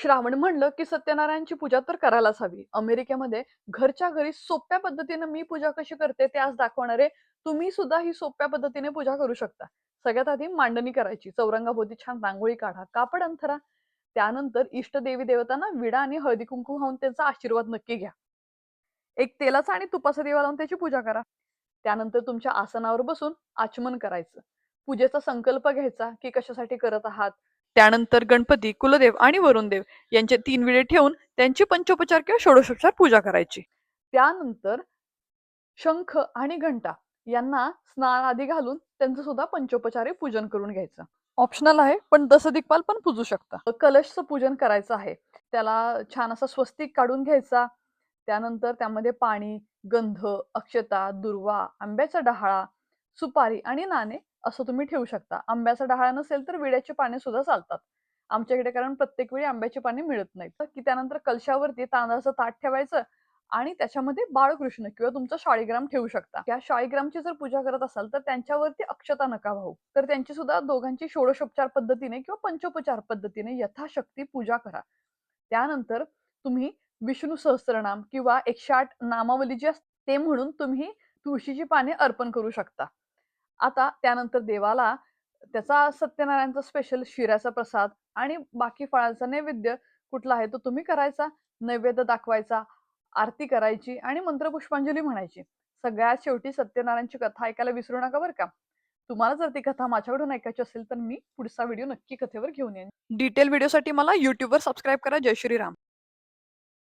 श्रावण म्हणलं की सत्यनारायणची पूजा तर करायलाच हवी. अमेरिकेमध्ये घरच्या घरी सोप्या पद्धतीनं मी पूजा कशी करते ते आज दाखवणार आहे. तुम्ही सुद्धा ही सोप्या पद्धतीने पूजा करू शकता. सगळ्यात आधी मांडणी करायची. चौरंगाभोवती छान रांगोळी काढा, कापड अंथरा. त्यानंतर इष्ट देवी देवतांना विडा आणि हळदी कुंकू वाहून त्यांचा आशीर्वाद नक्की घ्या. एक तेलाचा आणि तुपाचा दिवा लावून त्याची पूजा करा. त्यानंतर तुमच्या आसनावर बसून आचमन करायचं. पूजेचा संकल्प घ्यायचा की कशासाठी करत आहात. त्यानंतर गणपती, कुलदेव आणि वरुणदेव यांचे 3 विडे ठेवून त्यांची पंचोपचार किंवा षोडशोपचार पूजा करायची. त्यानंतर शंख आणि घंटा यांना स्नान आधी घालून त्यांचं सुद्धा पंचोपचारे पूजन करून घ्यायचं. ऑप्शनल आहे, पण दशदिक्पाल पण पूजू शकता. कलशचं पूजन करायचं आहे. त्याला छान असा स्वस्तिक काढून घ्यायचा. त्यानंतर त्यामध्ये पाणी, गंध, अक्षता, दुर्वा, आंब्याचा डहाळा, सुपारी आणि नाणे असं तुम्ही ठेवू शकता. आंब्याचा डहाळा नसेल तर विड्याची पाने सुद्धा चालतात. आमच्याकडे कारण प्रत्येक वेळी आंब्याची पाने मिळत नाहीत. की त्यानंतर कलशावरती तांदळाचं ताट ठेवायचं आणि त्याच्यामध्ये बाळकृष्ण किंवा तुमचा शाळीग्राम ठेवू शकता. त्या शाळीग्रामची जर पूजा करत असाल तर त्यांच्यावरती अक्षता नका वाहू. तर त्यांची सुद्धा दोघांची षोडशोपचार पद्धतीने किंवा पंचोपचार पद्धतीने यथाशक्ती पूजा करा. त्यानंतर तुम्ही विष्णू सहस्त्रनाम किंवा 108 नामावली जी असते ते म्हणून तुम्ही तुळशीची पाने अर्पण करू शकता. आता त्यानंतर देवाला त्याचा सत्यनारायणचा स्पेशल शिऱ्याचा प्रसाद आणि बाकी फळांचा नैवेद्य कुठला आहे तो तुम्ही करायचा, नैवेद्य दाखवायचा, आरती करायची आणि मंत्रपुष्पांजली म्हणायची. सगळ्यात शेवटी सत्यनारायणची कथा ऐकायला विसरू नका बरं का. तुम्हाला जर ती कथा माझ्याकडून ऐकायची असेल तर मी पुढचा व्हिडिओ नक्की कथेवर घेऊन येईन. डिटेल व्हिडिओसाठी मला YouTubeवर सबस्क्राईब करा. जय श्रीराम.